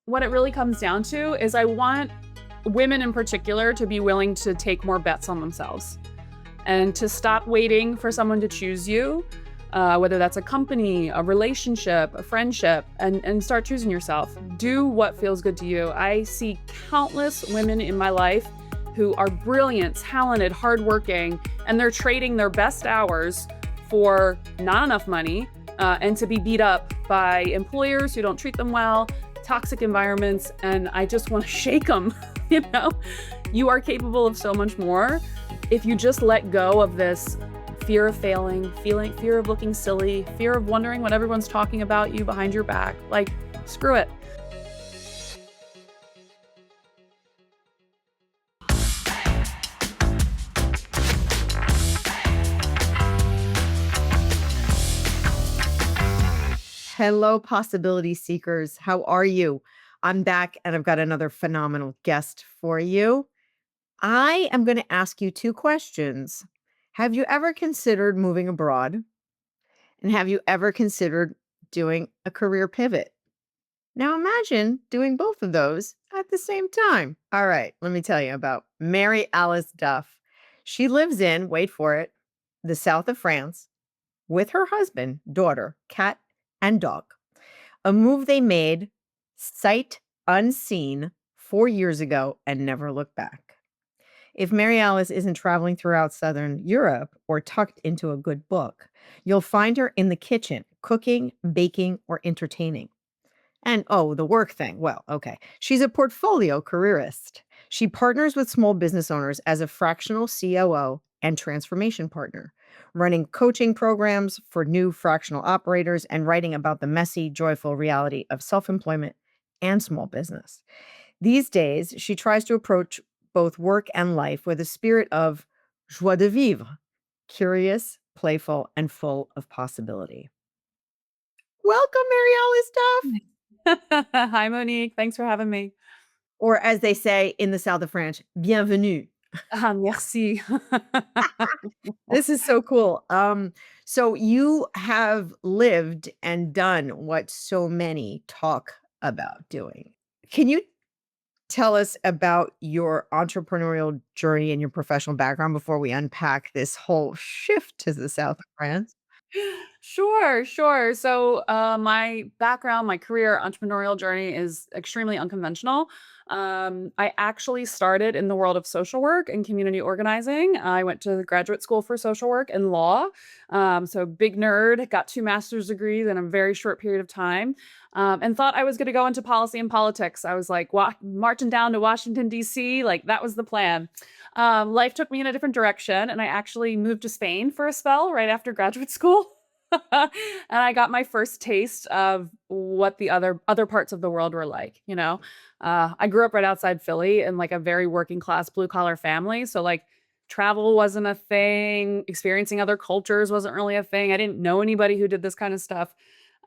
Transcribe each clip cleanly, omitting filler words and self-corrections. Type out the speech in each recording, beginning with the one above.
what it really comes down to is I want women in particular to be willing to take more bets on themselves and to stop waiting for someone to choose you, whether that's a company, a relationship, a friendship, and start choosing yourself. Do what feels good to you. I see countless women in my life who are brilliant, talented, hardworking, and they're trading their best hours for not enough money and to be beat up by employers who don't treat them well, toxic environments, and I just want to shake them. You know, you are capable of so much more if you just let go of this fear of failing, fear of looking silly, fear of wondering what everyone's talking about you behind your back. Like, screw it. Hello, possibility seekers. How are you? I'm back and I've got another phenomenal guest for you. I am going to ask you two questions. Have you ever considered moving abroad? And have you ever considered doing a career pivot? Now imagine doing both of those at the same time. All right, let me tell you about Mary Alice Duff. She lives in, wait for it, the south of France with her husband, daughter, cat, and dog. A move they made sight unseen 4 years ago and never looked back. If Mary Alice isn't traveling throughout Southern Europe or tucked into a good book, you'll find her in the kitchen, cooking, baking, or entertaining. And oh, the work thing. Well, okay. She's a portfolio careerist. She partners with small business owners as a fractional COO and transformation partner, running coaching programs for new fractional operators and writing about the messy, joyful reality of self employment and small business. These days, she tries to approach both work and life with a spirit of joie de vivre, curious, playful, and full of possibility. Welcome, Mary Alice Duff. Hi, Monique. Thanks for having me. Or as they say in the south of France, bienvenue. Ah, merci. This is so cool. So you have lived and done what so many talk about doing. Can you tell us about your entrepreneurial journey and your professional background before we unpack this whole shift to the south of France? Sure, sure. So, my background, my career, entrepreneurial journey is extremely unconventional. I actually started in the world of social work and community organizing. I went to graduate school for social work and law. So, big nerd, got two master's degrees in a very short period of time, and thought I was going to go into policy and politics. I was like marching down to Washington, D.C., like that was the plan. Life took me in a different direction, and I actually moved to Spain for a spell right after graduate school. And I got my first taste of what the other parts of the world were like, you know? I grew up right outside Philly in like a very working class blue collar family, so like travel wasn't a thing, experiencing other cultures wasn't really a thing. I didn't know anybody who did this kind of stuff.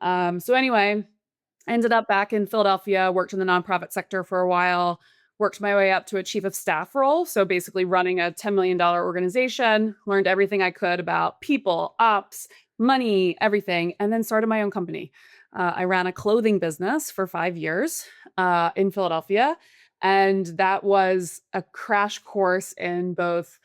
So anyway, I ended up back in Philadelphia, worked in the nonprofit sector for a while, worked my way up to a chief of staff role. So basically running a $10 million organization, learned everything I could about people, ops, money, everything, and then started my own company. I ran a clothing business for 5 years in Philadelphia. And that was a crash course in both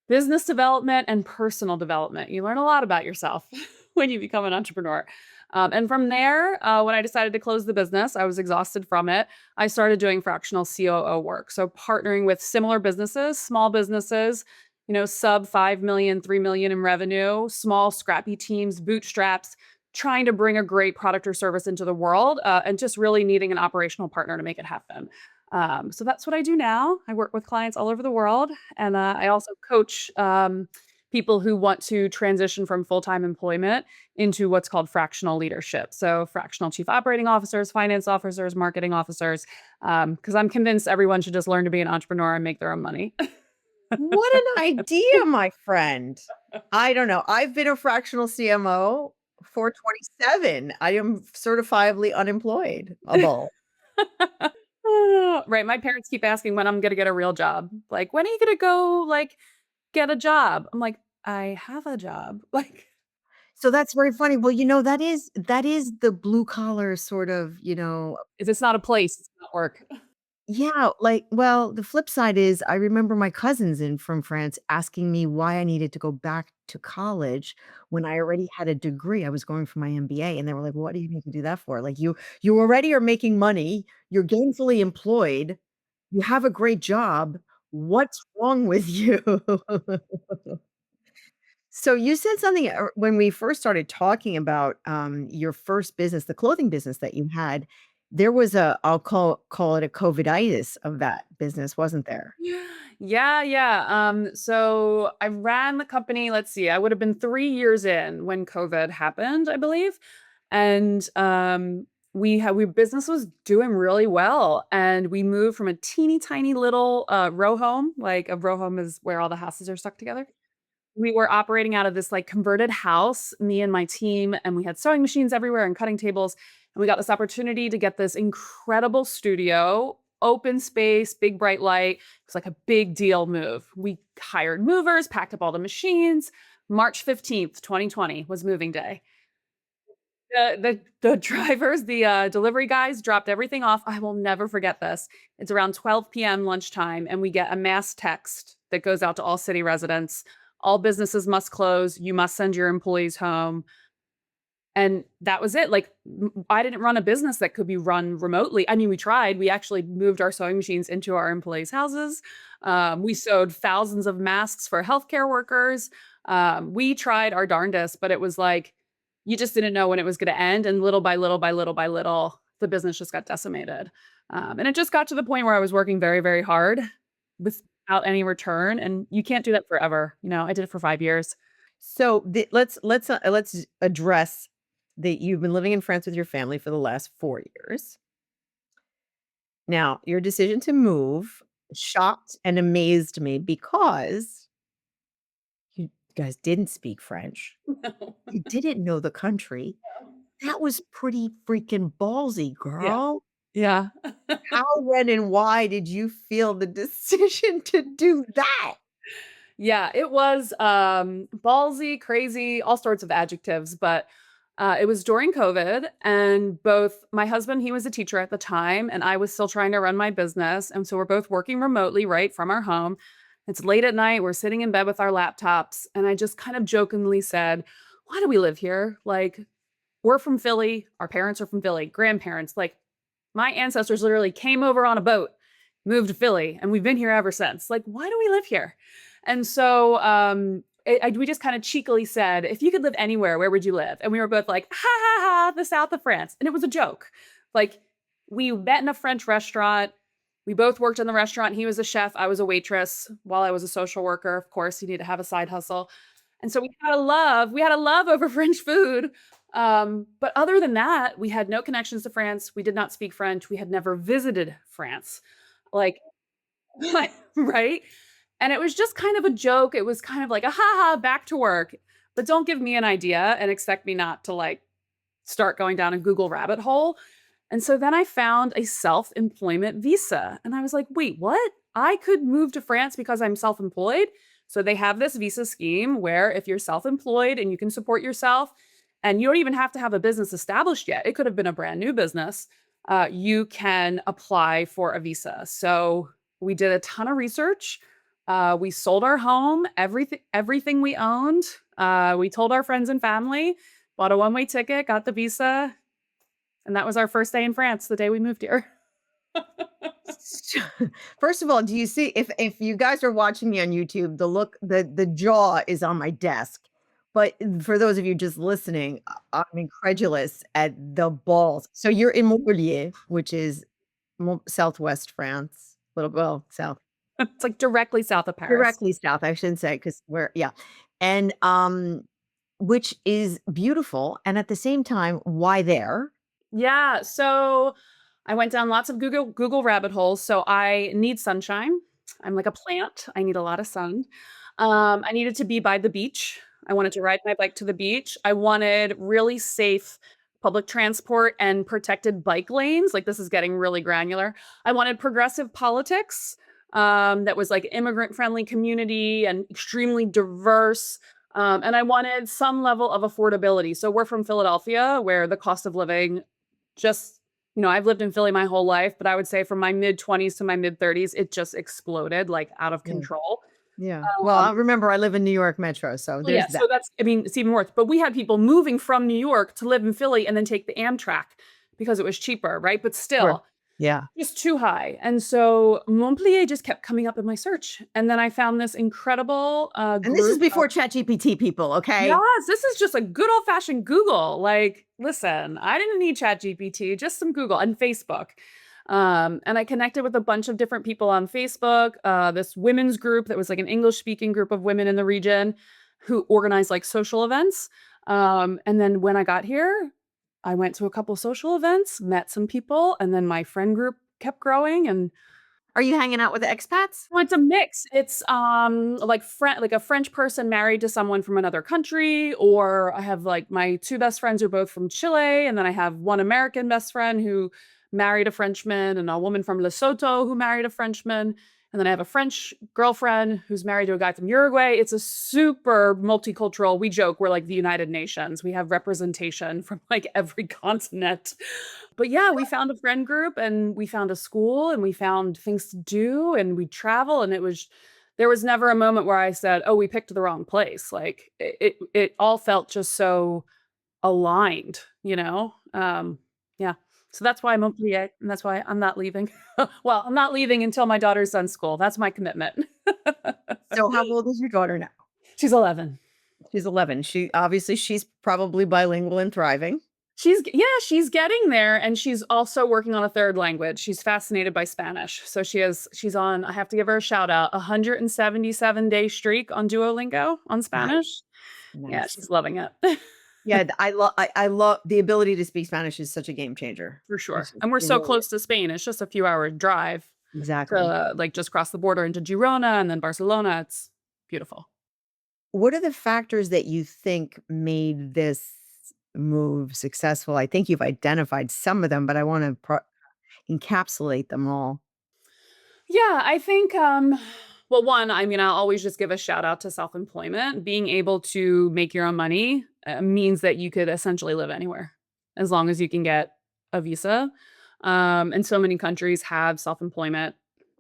business development and personal development. You learn a lot about yourself when you become an entrepreneur. And from there, when I decided to close the business, I was exhausted from it. I started doing fractional COO work. So partnering with similar businesses, small businesses, you know, sub 5 million, 3 million in revenue, small, scrappy teams, bootstraps, trying to bring a great product or service into the world and just really needing an operational partner to make it happen. So that's what I do now. I work with clients all over the world, and I also coach people who want to transition from full-time employment into what's called fractional leadership. So fractional chief operating officers, finance officers, marketing officers, because I'm convinced everyone should just learn to be an entrepreneur and make their own money. What an idea, my friend. I don't know. I've been a fractional CMO for 27. I am certifiably unemployed. Right. My parents keep asking when I'm gonna get a real job. Like, when are you gonna go like get a job? I'm like, I have a job. Like, So that's very funny. Well, that is the blue collar sort of, If it's not a place, it's not work. yeah, well, the flip side is I remember my cousins in from France asking me why I needed to go back to college when I already had a degree. I was going for my MBA, and they were like, "What do you need to do that for? Like, you already are making money, you're gainfully employed, you have a great job. What's wrong with you?" So you said something when we first started talking about your first business, the clothing business that you had. There was I'll call it a COVIDitis of that business, wasn't there? Yeah. Yeah, yeah. So I ran the company, let's see, I would have been 3 years in when COVID happened, I believe. And we business was doing really well. And we moved from a teeny tiny little row home, like a row home is where all the houses are stuck together. We were operating out of this, like, converted house, me and my team, and we had sewing machines everywhere and cutting tables, and we got this opportunity to get this incredible studio, open space, big bright light. It was like a big deal move. We hired movers, packed up all the machines. March 15th, 2020 was moving day. The drivers, delivery guys dropped everything off. I will never forget this. It's around 12 PM lunchtime, and we get a mass text that goes out to all city residents. All businesses must close. You must send your employees home. And that was it. Like, I didn't run a business that could be run remotely. I mean, we tried. We actually moved our sewing machines into our employees' houses. We sewed thousands of masks for healthcare workers. We tried our darndest, but it was like you just didn't know when it was going to end. And little by little by little by little, the business just got decimated. And it just got to the point where I was working very, very hard without any return. And you can't do that forever. I did it for 5 years. So let's address that you've been living in France with your family for the last 4 years. Now, your decision to move shocked and amazed me because you guys didn't speak French. No. You didn't know the country. That was pretty freaking ballsy, Yeah. girl. Yeah. How, when, and why did you feel the decision to do that? Yeah, it was, ballsy, crazy, all sorts of adjectives, but, it was during COVID, and both my husband, he was a teacher at the time, and I was still trying to run my business, and so we're both working remotely, right, from our home. It's late at night, we're sitting in bed with our laptops, and I just kind of jokingly said, "Why do we live here? Like, we're from Philly, our parents are from Philly, grandparents, like, my ancestors literally came over on a boat, moved to Philly, and we've been here ever since. Like, why do we live here?" And so we just kind of cheekily said, "If you could live anywhere, where would you live?" And we were both like, "Ha ha ha, the south of France." And it was a joke. Like, we met in a French restaurant. We both worked in the restaurant. He was a chef, I was a waitress while I was a social worker. Of course, you need to have a side hustle. And so we had a love over French food. But other than that, we had no connections to France. We did not speak French. We had never visited France. Like, right? And it was just kind of a joke. It was kind of like a ha ha, back to work. But don't give me an idea and expect me not to, like, start going down a Google rabbit hole. And so then I found a self-employment visa. And I was like, wait, what? I could move to France because I'm self-employed. So they have this visa scheme where if you're self-employed and you can support yourself, and you don't even have to have a business established yet, it could have been a brand new business, you can apply for a visa. So we did a ton of research. We sold our home, everything we owned. We told our friends and family, bought a one-way ticket, got the visa, and that was our first day in France, the day we moved here. So first of all, do you see if you guys are watching me on YouTube, the jaw is on my desk. But for those of you just listening, I'm incredulous at the balls. So you're in Montpellier, which is southwest France, little well, south, It's like directly south of Paris. directly south, I shouldn't say, because we're yeah. And which is beautiful. And at the same time, why there? Yeah, so I went down lots of Google rabbit holes. So I need sunshine. I'm like a plant. I need a lot of sun. I needed to be by the beach. I wanted to ride my bike to the beach. I wanted really safe public transport and protected bike lanes. Like, this is getting really granular. I wanted progressive politics that was like immigrant friendly community and extremely diverse. And I wanted some level of affordability. So we're from Philadelphia, where the cost of living just, I've lived in Philly my whole life, but I would say from my mid 20s to my mid 30s, it just exploded like out of Yeah. control. Yeah. Well, I remember I live in New York Metro, so Yeah, there's that. so it's even worse. But we had people moving from New York to live in Philly and then take the Amtrak because it was cheaper, right? But Sure. still, Yeah. just too high. And so Montpellier just kept coming up in my search. And then I found this incredible And this is group of, before ChatGPT people, okay? yes, this is just a good old fashioned Google. Like, listen, I didn't need ChatGPT, just some Google and Facebook. And I connected with a bunch of different people on Facebook, this women's group that was like an English speaking group of women in the region who organized like social events. And then when I got here, I went to a couple social events, met some people, and then my friend group kept growing. And Are you hanging out with the expats? well, it's a mix. It's like a French person married to someone from another country, or I have like my two best friends are both from Chile, and then I have one American best friend who married a Frenchman, and a woman from Lesotho who married a Frenchman, and then I have a French girlfriend who's married to a guy from Uruguay. It's a super multicultural. We joke we're like the United Nations. We have representation from like every continent. But yeah, we found a friend group and we found a school and we found things to do and we travel, and there was never a moment where I said, "Oh, we picked the wrong place." Like it all felt just so aligned, you know? Yeah. So that's why I'm Montpellier, and that's why I'm not leaving. Well, I'm not leaving until my daughter's done school. That's my commitment. So how old is your daughter now? She's 11. She's 11. She's probably bilingual and thriving. She's getting there, and she's also working on a third language. She's fascinated by Spanish. So she's on, I have to give her a shout out, 177-day streak on Duolingo on Nice. Spanish. Yeah, Nice. she's loving it. Yeah, I love the ability to speak Spanish is such a game changer. For sure. It's just And we're it so really is. close to Spain. It's just a few hour drive to Exactly. like just cross the border into Girona and then Barcelona. It's beautiful. What are the factors that you think made this move successful? I think you've identified some of them, but I wanna encapsulate them all. Yeah, I think, well, one, I mean, I'll always just give a shout out to self-employment. Being able to make your own money means that you could essentially live anywhere as long as you can get a visa. And so many countries have self-employment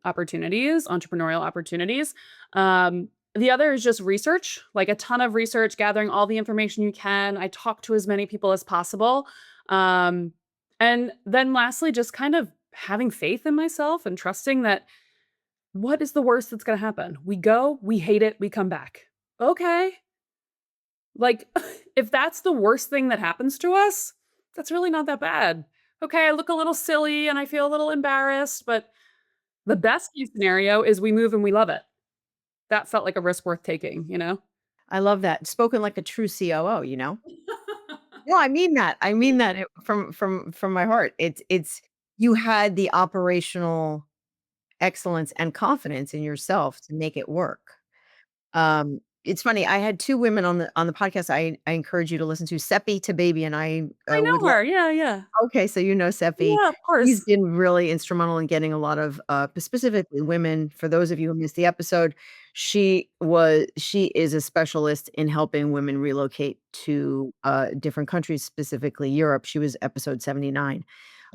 opportunities, entrepreneurial opportunities. The other is just research, like a ton of research, gathering all the information you can. I talk to as many people as possible. Um, and then lastly, just kind of having faith in myself and trusting that what is the worst that's gonna happen? We go, we hate it, we come back. Okay. Like, if that's the worst thing that happens to us, that's really not that bad. Okay, I look a little silly and I feel a little embarrassed, but the best case scenario is we move and we love it. That felt like a risk worth taking, you know? I love that. Spoken like a true COO, you know? No, I mean that. I mean that from my heart. It's you had the operational excellence and confidence in yourself to make it work. It's funny, I had 2 women on the podcast I encourage you to listen to, Seppi to Baby, and I, I would know love her. Yeah, yeah. okay, so you know Seppi. Yeah, of She's course. been really instrumental in getting a lot of, specifically women for those of you who missed the episode, she is a specialist in helping women relocate to, different countries, specifically Europe. She was episode 79.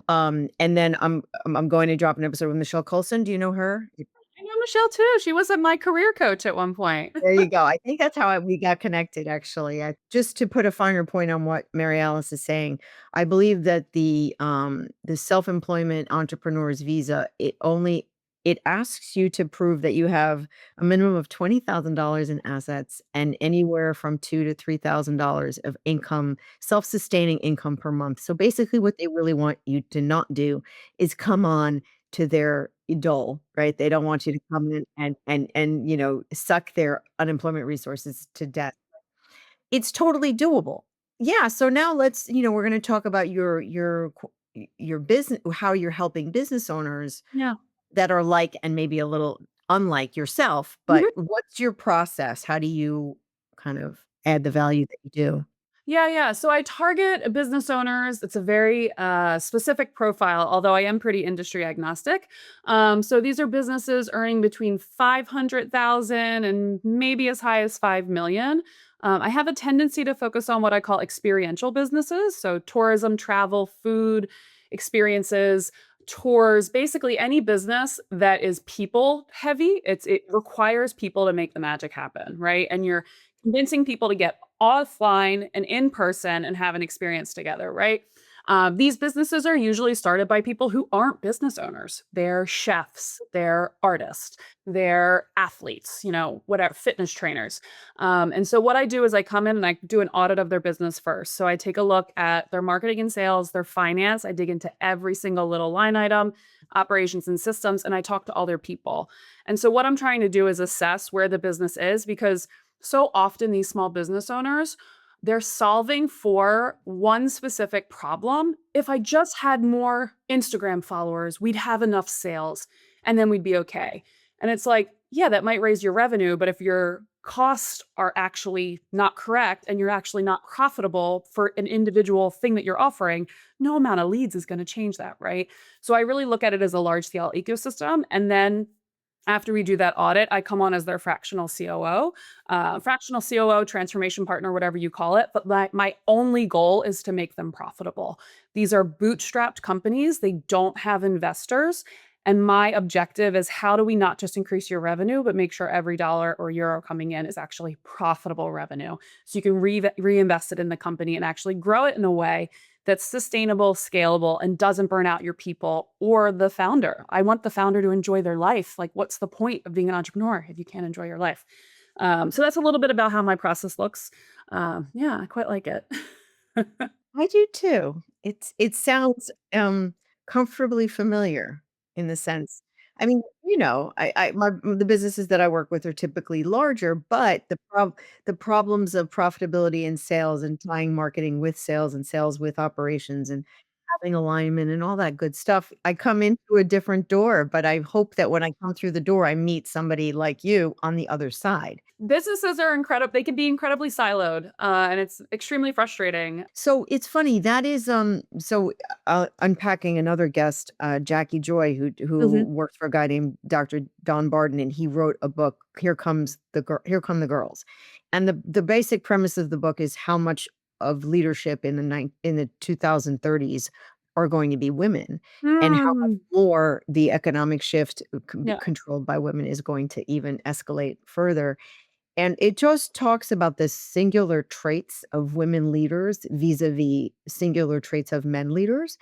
And then I'm going to drop an episode with Michelle Coulson. Do you know her? I know Michelle too. She was my career coach at one point. There you go. I think that's how we got connected, actually. Just to put a finer point on what Mary Alice is saying, I believe that the self-employment entrepreneur's visa, it asks you to prove that you have a minimum of $20,000 in assets and anywhere from $2 to $3,000 of income, self-sustaining income per month. So basically what they really want you to not do is come on to their dole, right? They don't want you to come in and, suck their unemployment resources to death. It's totally doable. Yeah, so now we're gonna talk about your business how you're helping business owners Yeah. that are like and maybe a little unlike yourself, but Mhm. what's your process? How do you kind of add the value that you do? Yeah, yeah. So I target business owners. It's a very specific profile, although I am pretty industry agnostic. So these are businesses earning between 500,000 and maybe as high as 5 million. I have a tendency to focus on what I call experiential businesses. So, tourism, travel, food, experiences, tours, basically any business that is people heavy. It requires people to make the magic happen, right? And you're convincing people to get offline and in person and have an experience together, right? These businesses are usually started by people who aren't business owners. They're chefs, they're artists, they're athletes, whatever, fitness trainers. And so what I do is I come in and I do an audit of their business first. So I take a look at their marketing and sales, their finance. I dig into every single little line item, operations and systems, and I talk to all their people. And so what I'm trying to do is assess where the business is because so often these small business owners, they're solving for one specific problem. If I just had more Instagram followers, we'd have enough sales and then we'd be okay. And it's like, yeah, that might raise your revenue, but if your costs are actually not correct and you're actually not profitable for an individual thing that you're offering, no amount of leads is going to change that, right? So I really look at it as a large scale ecosystem. And then after we do that audit, I come on as their fractional COO, fractional COO, transformation partner, whatever you call it. But my only goal is to make them profitable. These are bootstrapped companies, they don't have investors. And my objective is how do we not just increase your revenue, but make sure every dollar or euro coming in is actually profitable revenue. So you can reinvest it in the company and actually grow it in a way that's sustainable, scalable, and doesn't burn out your people or the founder. I want the founder to enjoy their life. Like, what's the point of being an entrepreneur if you can't enjoy your life? So that's a little bit about how my process looks. Yeah, I quite like it. I do too. It sounds, comfortably familiar in the sense I mean, the businesses that I work with are typically larger, but the problems of profitability and sales and tying marketing with sales and sales with operations and having alignment and all that good stuff, I come into a different door, but I hope that when I come through the door, I meet somebody like you on the other side. Businesses are incredible. They can be incredibly siloed, and it's extremely frustrating. So it's funny, that is, unpacking another guest, Jackie Joy, who Mhm. works for a guy named Dr. Don Barden, and he wrote a book, Here Come the Girls. And the basic premise of the book is how much of leadership in the 2030s are going to be women, and how much Mm. more the economic shift, Yeah. controlled by women is going to even escalate further. And it just talks about the singular traits of women leaders vis-a-vis singular traits of men leaders.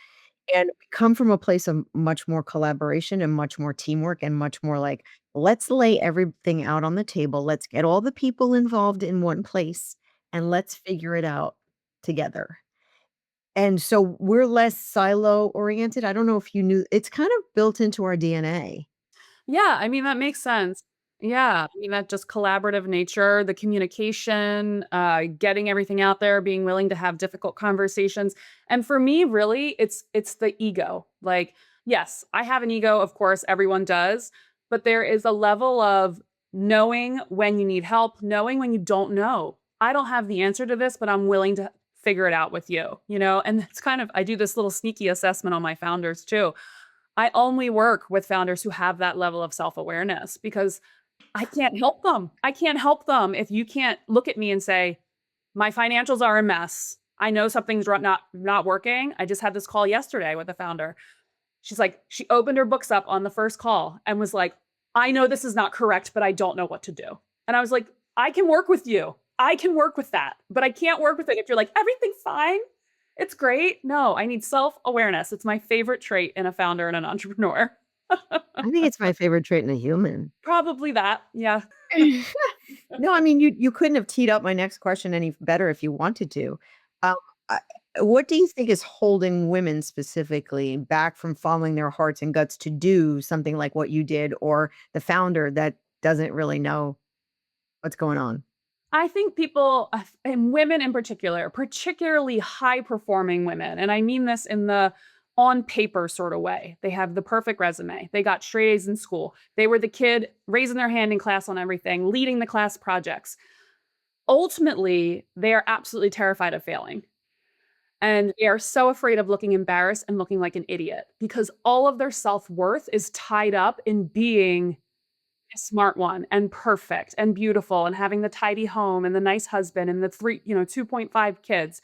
And we come from a place of much more collaboration and much more teamwork and much more like, let's lay everything out on the table. Let's get all the people involved in one place and let's figure it out together. And so we're less silo oriented. I don't know if you knew it's kind of built into our DNA. Yeah, I mean, that makes sense. Yeah, I mean, that just collaborative nature, the communication, getting everything out there, being willing to have difficult conversations. And for me, really, it's the ego. Like, yes, I have an ego, of course, everyone does, but there is a level of knowing when you need help, knowing when you don't know. I don't have the answer to this, but I'm willing to figure it out with you. And it's kind of I do this little sneaky assessment on my founders too. I only work with founders who have that level of self-awareness because I can't help them. I can't help them if you can't look at me and say, "My financials are a mess. I know something's not working." I just had this call yesterday with a founder. She's like, she opened her books up on the first call and was like, "I know this is not correct, but I don't know what to do." And I was like, "I can work with you. I can work with that, but I can't work with it if you're like, everything's fine. It's great." No, I need self-awareness. It's my favorite trait in a founder and an entrepreneur. I think it's my favorite trait in a human. Probably that. Yeah. No, I mean, you couldn't have teed up my next question any better if you wanted to. Um, I what do you think is holding women specifically back from following their hearts and guts to do something like what you did, or the founder that doesn't really know what's going on? I think people, and women in particular, particularly high performing women, and I mean this in the on paper sort of way. They have the perfect resume. They got straight A's in school. They were the kid raising their hand in class on everything, leading the class projects. Ultimately, they are absolutely terrified of failing. And they are so afraid of looking embarrassed and looking like an idiot because all of their self worth is tied up in being a smart one and perfect and beautiful and having the tidy home and the nice husband and the 2.5 kids.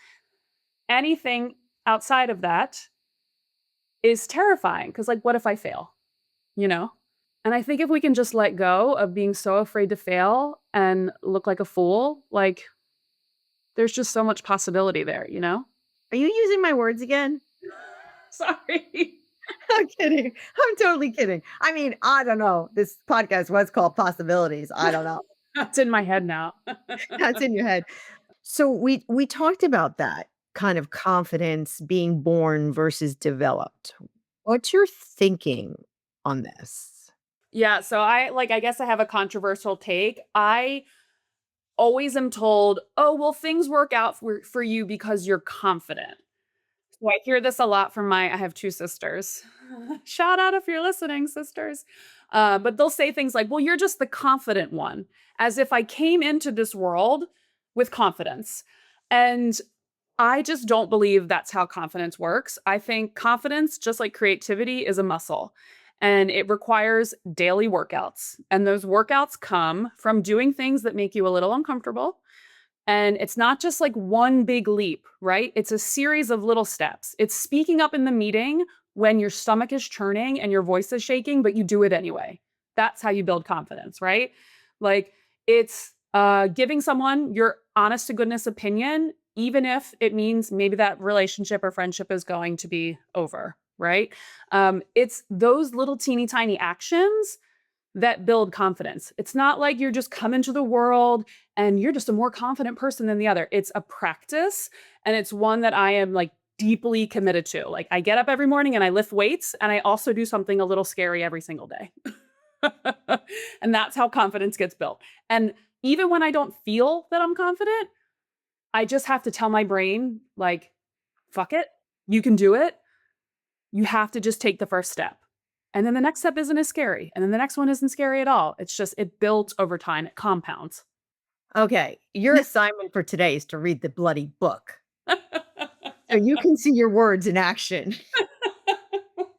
Anything outside of that is terrifying because, like, what if I fail? You know? And I think if we can just let go of being so afraid to fail and look like a fool, like, there's just so much possibility there, you know? Are you using my words again? Sorry. I'm kidding. I'm totally kidding. I mean, I don't know. This podcast was called Possibilities. I don't know. That's in my head now. That's in your head. So we talked about that kind of confidence being born versus developed. What's your thinking on this? Yeah, so I guess I have a controversial take. I always am told, "Oh, well, things work out for you because you're confident." So I hear this a lot from I have 2 sisters. Shout out if you're listening, sisters. But they'll say things like, "Well, you're just the confident one," as if I came into this world with confidence. And I just don't believe that's how confidence works. I think confidence, just like creativity, is a muscle and it requires daily workouts. And those workouts come from doing things that make you a little uncomfortable. And it's not just like one big leap, right? It's a series of little steps. It's speaking up in the meeting when your stomach is churning and your voice is shaking, but you do it anyway. That's how you build confidence, right? Like it's giving someone your honest to goodness opinion, even if it means maybe that relationship or friendship is going to be over, right? It's those little teeny tiny actions that build confidence. It's not like you're just come into the world and you're just a more confident person than the other. It's a practice and it's one that I am like deeply committed to. Like I get up every morning and I lift weights and I also do something a little scary every single day. And that's how confidence gets built. And even when I don't feel that I'm confident, I just have to tell my brain like fuck it, you can do it. You have to just take the first step. And then the next step isn't as scary. And then the next one isn't scary at all. It's just, it builds over time, it compounds. Okay, your assignment for today is to read the bloody book so you can see your words in action.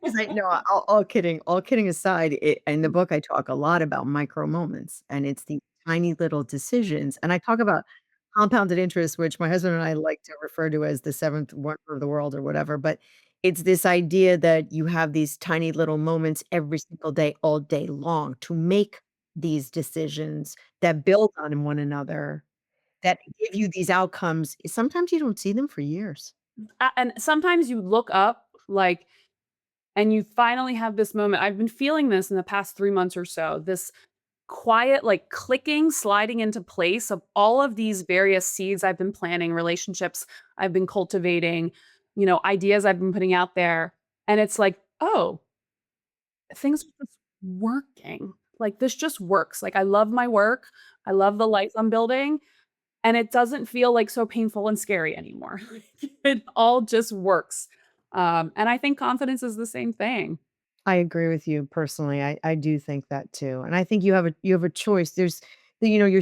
'Cause I no, all kidding aside, in the book, I talk a lot about micro moments, and it's the tiny little decisions, and I talk about compounded interest, which my husband and I like to refer to as the 7th wonder of the world or whatever, but it's this idea that you have these tiny little moments every single day, all day long to make these decisions that build on one another, that give you these outcomes. Sometimes you don't see them for years. And sometimes you look up, like, and you finally have this moment. I've been feeling this in the past 3 months or so, this quiet, like clicking, sliding into place of all of these various seeds I've been planting, relationships I've been cultivating, ideas I've been putting out there. And it's like, oh, things are just working. Like this just works. Like I love my work. I love the life I'm building. And it doesn't feel like so painful and scary anymore. It all just works. And I think confidence is the same thing. I agree with you personally. I do think that too, and I think you have a choice. Your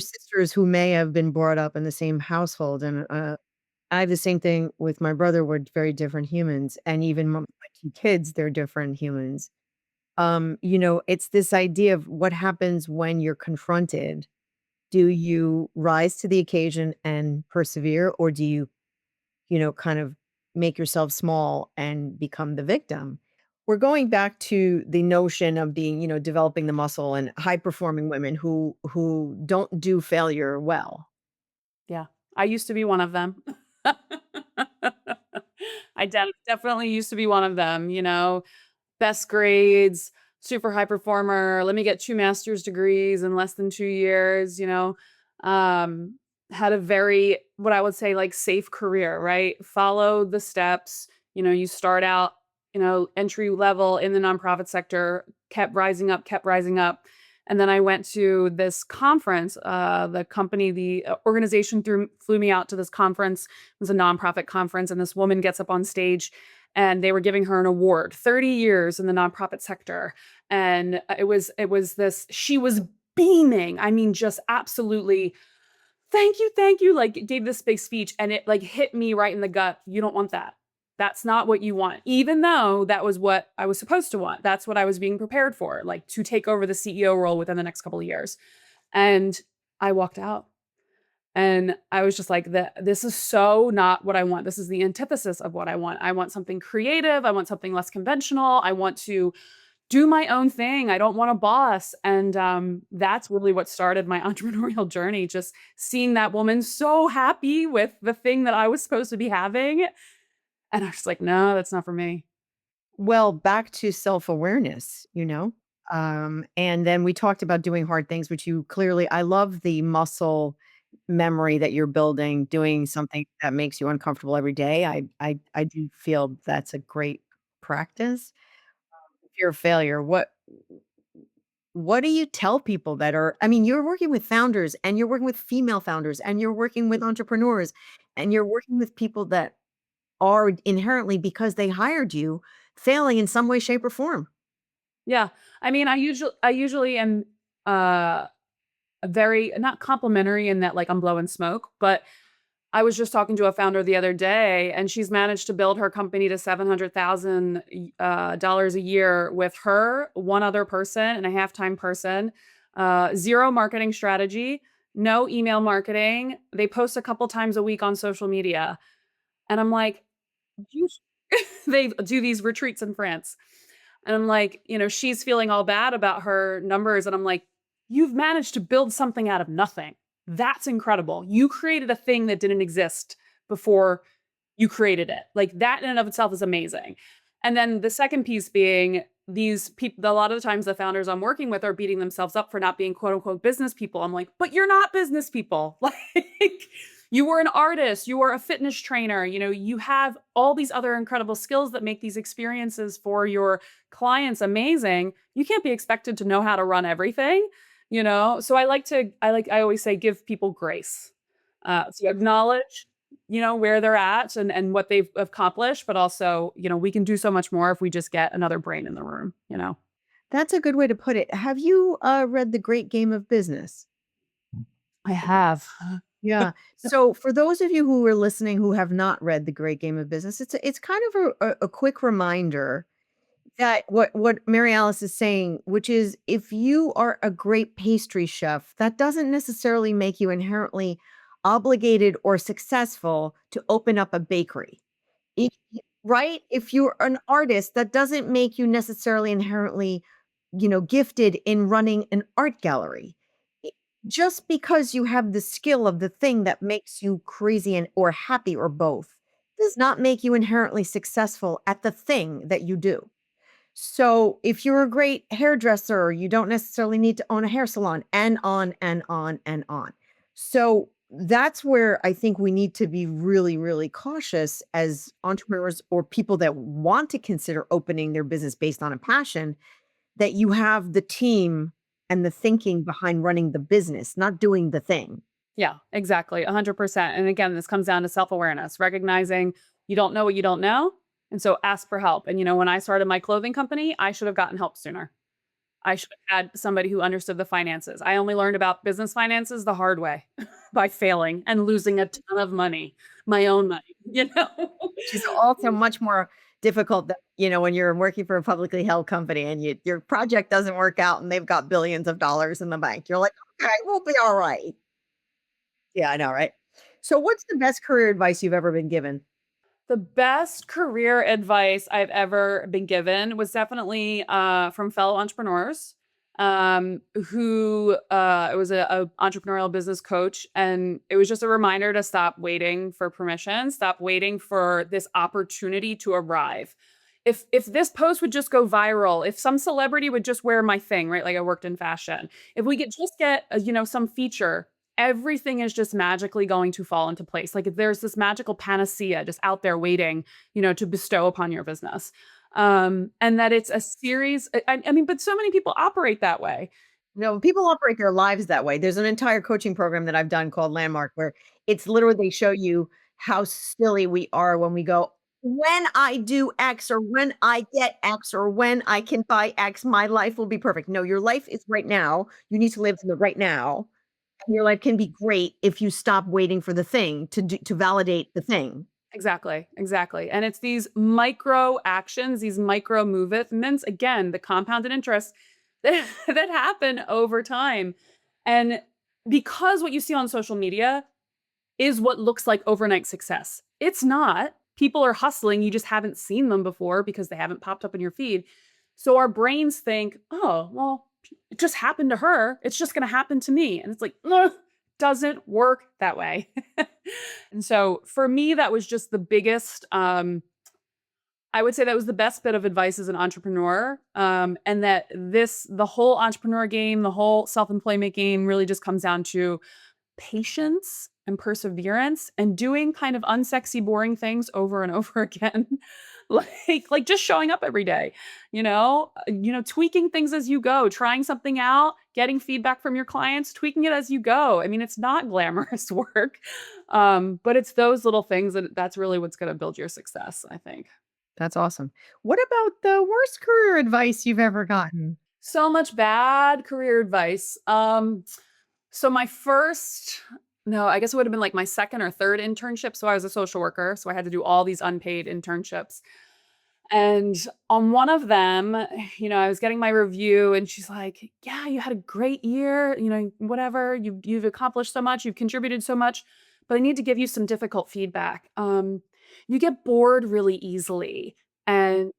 sisters who may have been brought up in the same household, and I have the same thing with my brother. We're very different humans, and even my 2 kids, they're different humans. It's this idea of what happens when you're confronted. Do you rise to the occasion and persevere, or do you kind of make yourself small and become the victim? We're going back to the notion of developing the muscle and high performing women who don't do failure well. Yeah. I used to be one of them. Definitely used to be one of them, best grades, super high performer. Let me get 2 master's degrees in less than 2 years, had a very, what I would say, like safe career, right? Follow the steps. You start out, entry level in the nonprofit sector, kept rising up, kept rising up. And then I went to this conference. The organization flew me out to this conference. It was a nonprofit conference, and this woman gets up on stage and they were giving her an award, 30 years in the nonprofit sector. And it was this, she was beaming. I mean, just absolutely, thank you, like gave this big speech and it like hit me right in the gut. You don't want that. That's not what you want, even though that was what I was supposed to want. That's what I was being prepared for, like to take over the CEO role within the next couple of years. And I walked out and I was just like, this is so not what I want. This is the antithesis of what I want. I want something creative. I want something less conventional. I want to do my own thing. I don't want a boss. And that's really what started my entrepreneurial journey. Just seeing that woman so happy with the thing that I was supposed to be having. And I was just like, no, that's not for me. Well, back to self-awareness, you know? And then we talked about doing hard things, which you clearly I love the muscle memory that you're building, doing something that makes you uncomfortable every day. I do feel that's a great practice. Fear of failure, what do you tell people that are I mean, you're working with founders and you're working with female founders and you're working with entrepreneurs and you're working with people that are inherently, because they hired you, failing in some way, shape, or form. Yeah. I mean, I usually am uh very not complimentary in that like I'm blowing smoke, but I was just talking to a founder the other day, and she's managed to build her company to $700,000 dollars a year with her, one other person, and a half-time person. Zero marketing strategy, no email marketing. They post a couple times a week on social media, and I'm like, "You they do these retreats in France. And I'm like, she's feeling all bad about her numbers. And I'm like, you've managed to build something out of nothing. That's incredible. You created a thing that didn't exist before you created it. Like that in and of itself is amazing. And then the second piece being these people, a lot of the times the founders I'm working with are beating themselves up for not being quote unquote business people. I'm like, but you're not business people. Like you were an artist, you were a fitness trainer, you have all these other incredible skills that make these experiences for your clients amazing. You can't be expected to know how to run everything. So I always say give people grace. So acknowledge where they're at and what they've accomplished, but also, we can do so much more if we just get another brain in the room. That's a good way to put it. Have you, read The Great Game of Business? I have. Yeah. So for those of you who are listening who have not read The Great Game of Business, it's kind of a quick reminder that what Mary Alice is saying, which is if you are a great pastry chef, that doesn't necessarily make you inherently obligated or successful to open up a bakery. If y right? If you're an artist, that doesn't make you necessarily inherently, gifted in running an art gallery. I Just because you have the skill of the thing that makes you crazy and or happy or both, does not make you inherently successful at the thing that you do. So, if you're a great hairdresser, you don't necessarily need to own a hair salon, and on and on and on. So, that's where I think we need to be really, really cautious as entrepreneurs or people that want to consider opening their business based on a passion, that you have the team and the thinking behind running the business, not doing the thing. Yeah, exactly. 100%. And again, this comes down to self-awareness, recognizing you don't know what you don't know. And so ask for help. And when I started my clothing company, I should have gotten help sooner. I should have had somebody who understood the finances. I only learned about business finances the hard way by failing and losing a ton of money, my own money. Which is also much more difficult than, when you're working for a publicly held company and your project doesn't work out and they've got billions of dollars in the bank. You're like, "Okay, we'll be alright." Yeah, I know, right? So what's the best career advice you've ever been given? The best career advice I've ever been given was definitely, from fellow entrepreneurs, who, it was a entrepreneurial business coach, and it was just a reminder to stop waiting for permission, stop waiting for this opportunity to arrive. If this post would just go viral, if some celebrity would just wear my thing, right? Like I worked in fashion. If we could just get, some feature, everything is just magically going to fall into place. Like there's this magical panacea just out there waiting, to bestow upon your business. And that it's a series. I mean, but so many people operate that way. No, people operate their lives that way. There's an entire coaching program that I've done called Landmark, where it's literally they show you how silly we are when we go, "When I do X or when I get X or when I can buy X, my life will be perfect." No, your life is right now. You need to live in the right now. And your life can be great if you stop waiting for the thing to validate the thing. Exactly, exactly. And it's these micro actions, these micro movements, again, the compounded interest that happen over time. And because what you see on social media is what looks like overnight success. It's not. People are hustling. You just haven't seen them before because they haven't popped up in your feed. So our brains think, oh, well, it just happened to her. It's just going to happen to me. And it's like, no, doesn't work that way. And so for me, that was just the biggest, I would say that was the best bit of advice as an entrepreneur. And that the whole entrepreneur game, the whole self employment game really just comes down to patience and perseverance and doing kind of unsexy, boring things over and over again. Like just showing up every day, tweaking things as you go, trying something out, getting feedback from your clients, tweaking it as you go. I mean, it's not glamorous work. But it's those little things that's really what's going to build your success, I think. That's awesome. What about the worst career advice you've ever gotten? So much bad career advice. So my first no, I guess it would have been like my second or third internship. So I was a social worker, so I had to do all these unpaid internships. And on one of them, I was getting my review and she's like, "Yeah, you had a great year, whatever. You've accomplished so much, you've contributed so much, but I need to give you some difficult feedback. You get bored really easily and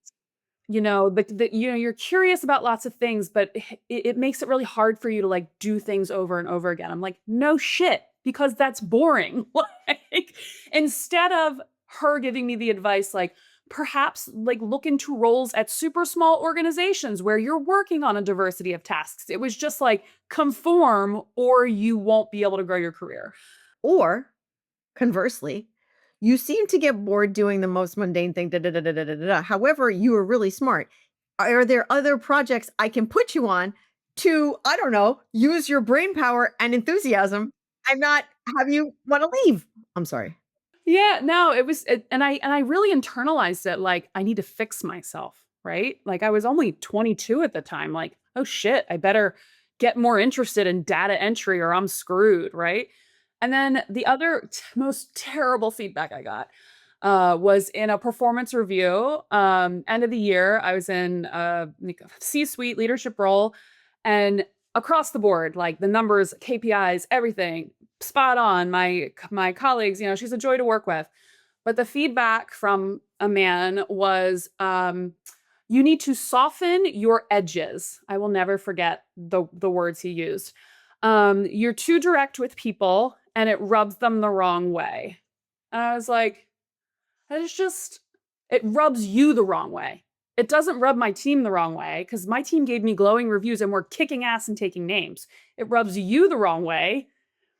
you're curious about lots of things, but it makes it really hard for you to like do things over and over again." I'm like, no shit, because that's boring. Like, instead of her giving me the advice, like, perhaps like look into roles at super small organizations where you're working on a diversity of tasks. It was just like conform or you won't be able to grow your career. Or conversely, you seem to get bored doing the most mundane thing. Da, da, da, da, da, da, da, da. However, you are really smart. Are there other projects I can put you on to, I don't know, use your brain power and enthusiasm and not have you want to leave? I'm sorry. Yeah, no, and I really internalized it, like, I need to fix myself, right? Like, I was only 22 at the time, like, "Oh, shit, I better get more interested in data entry or I'm screwed," right? And then the other most terrible feedback I got, was in a performance review, end of the year, I was in like a C-suite leadership role, and across the board, like, the numbers, KPIs, everything, spot on. My colleagues, she's a joy to work with. But the feedback from a man was, you need to soften your edges. I will never forget the words he used. You're too direct with people and it rubs them the wrong way. And I was like, that is just it rubs you the wrong way. It doesn't rub my team the wrong way because my team gave me glowing reviews and we're kicking ass and taking names. It rubs you the wrong way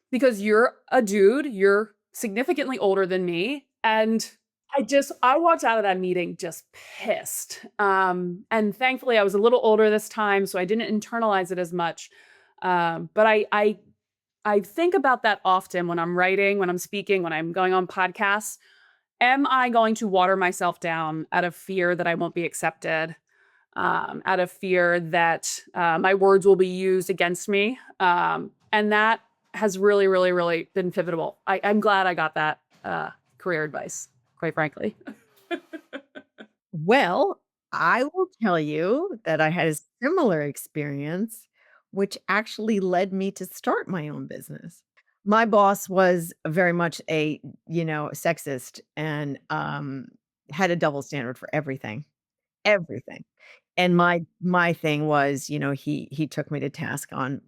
because you're a dude, you're significantly older than me, and I walked out of that meeting just pissed. And thankfully I was a little older this time, so I didn't internalize it as much. But I think about that often when I'm writing, when I'm speaking, when I'm going on podcasts. Am I going to water myself down out of fear that I won't be accepted? Out of fear that my words will be used against me. And that has really, really, really been pivotal. I'm glad I got that career advice, quite frankly. Well, I will tell you that I had a similar experience, which actually led me to start my own business. My boss was very much a, sexist and had a double standard for everything, everything. And my thing was, he took me to task on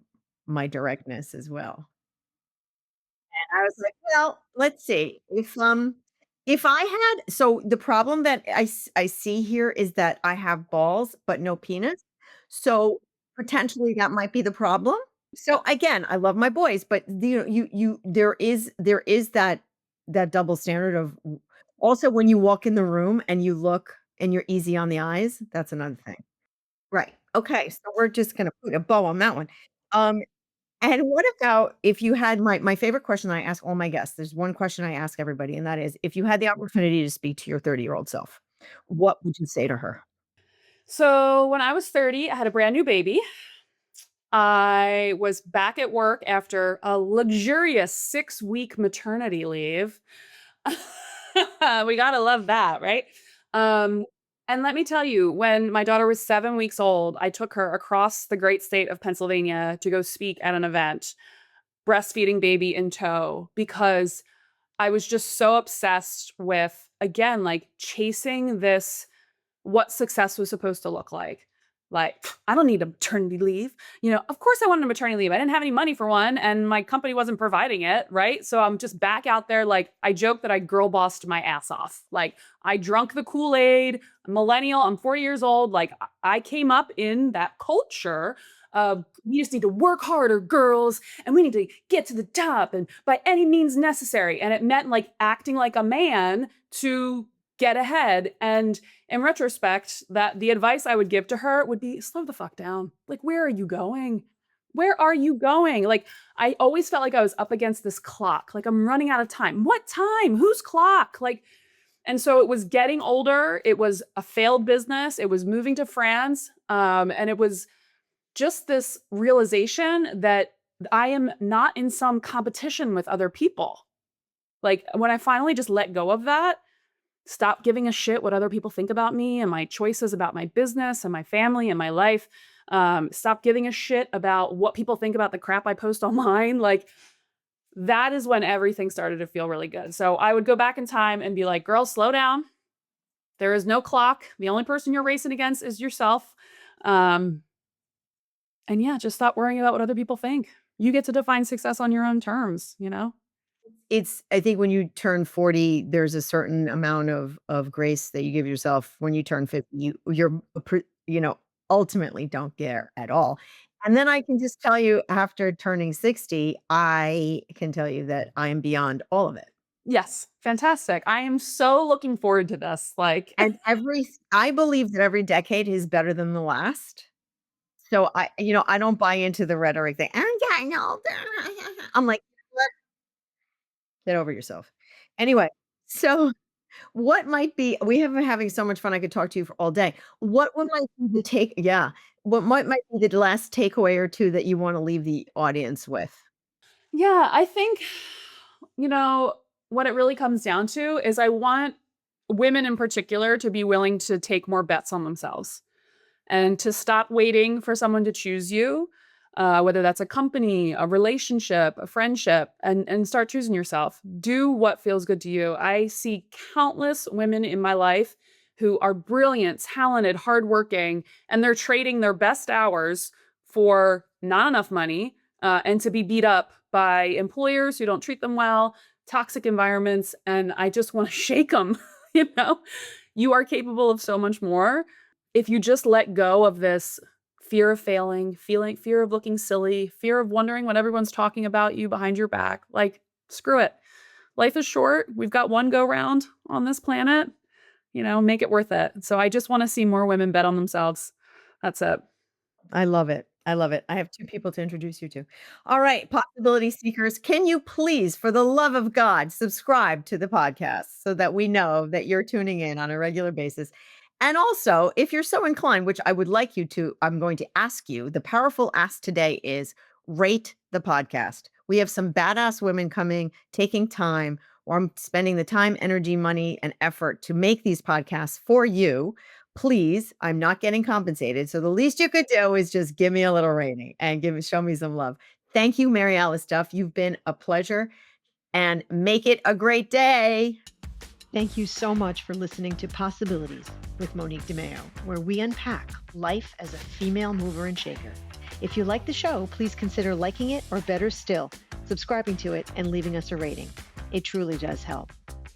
my directness as well. I was like, "Well, let's see, if I had" so the problem that I see here is that I have balls, but no penis, so potentially that might be the problem. So again, I love my boys, but there is that double standard of also when you walk in the room and you look and you're easy on the eyes, that's another thing. Right. Okay, so we're just gonna put a bow on that one. Um, and what about if you had my favorite question I ask all my guests, there's one question I ask everybody, and that is, if you had the opportunity to speak to your 30-year-old self, what would you say to her? So when I was 30, I had a brand new baby. I was back at work after a luxurious 6-week maternity leave. We gotta love that, right? Um, and let me tell you, when my daughter was 7 weeks old, I took her across the great state of Pennsylvania to go speak at an event, breastfeeding baby in tow, because I was just so obsessed with, again, like chasing this what success was supposed to look like. Like, I don't need a maternity leave. Of course I wanted a maternity leave. I didn't have any money for one, and my company wasn't providing it, right? So I'm just back out there. Like, I joke that I girl bossed my ass off. Like, I drunk the Kool-Aid, millennial, I'm 40 years old. Like, I came up in that culture of we just need to work harder, girls, and we need to get to the top and by any means necessary. And it meant like acting like a man to get ahead. And in retrospect, that the advice I would give to her would be slow the fuck down. Like, where are you going? Where are you going? Like, I always felt like I was up against this clock. Like, I'm running out of time. What time? Whose clock? Like, and so it was getting older. It was a failed business. It was moving to France. And it was just this realization that I am not in some competition with other people. Like, when I finally just let go of that, stop giving a shit what other people think about me and my choices about my business and my family and my life. Stop giving a shit about what people think about the crap I post online. Like, that is when everything started to feel really good. So I would go back in time and be like, girl, slow down. There is no clock. The only person you're racing against is yourself. Um, and yeah, just stop worrying about what other people think. You get to define success on your own terms. It's I think when you turn 40, there's a certain amount of grace that you give yourself. When you turn 50, you're a ultimately don't care at all. And then I can just tell you after turning 60, I can tell you that I am beyond all of it. Yes, fantastic. I am so looking forward to this. Like, And I believe that every decade is better than the last. So I don't buy into the rhetoric that I'm getting older. I'm like, "What? Get over yourself." Anyway, so what might be we have been having so much fun, I could talk to you for all day. What might be the take yeah. What might be the last takeaway or 2 that you wanna leave the audience with? yeah, I think, you know, what it really comes down to is I want women in particular to be willing to take more bets on themselves and to stop waiting for someone to choose you, whether that's a company, a relationship, a friendship, and start choosing yourself. Do what feels good to you. I see countless women in my life who are brilliant, talented, hardworking, and they're trading their best hours for not enough money and to be beat up by employers who don't treat them well, toxic environments, and I just want to shake them. you know, you are capable of so much more if you just let go of this fear of failing, fear of looking silly, fear of wondering what everyone's talking about you behind your back. Like, screw it. Life is short. We've got one go round on this planet. Make it worth it. So I just want to see more women bet on themselves. That's it. I love it. I love it. I have 2 people to introduce you to. All right, possibility seekers, can you please, for the love of God, subscribe to the podcast so that we know that you're tuning in on a regular basis? And also, if you're so inclined, which I would like you to, I'm going to ask you, the powerful ask today is rate the podcast. We have some badass women coming, taking time, or I'm spending the time, energy, money, and effort to make these podcasts for you. Please, I'm not getting compensated, so the least you could do is just give me a little rating and show me some love. Thank you, Mary Alice Duff. You've been a pleasure, and make it a great day. Thank you so much for listening to Possibilities with Monique de Maio, where we unpack life as a female mover and shaker. If you like the show, please consider liking it, or better still, subscribing to it and leaving us a rating. It truly does help.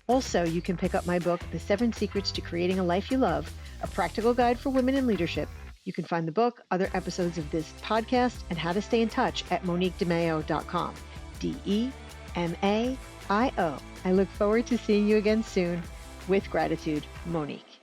Also, you can pick up my book, The 7 Secrets to Creating a Life You Love, a practical guide for women in leadership. You can find the book, other episodes of this podcast, and how to stay in touch at moniquedemaio.com. DEMAIO. I look forward to seeing you again soon. With gratitude, Monique.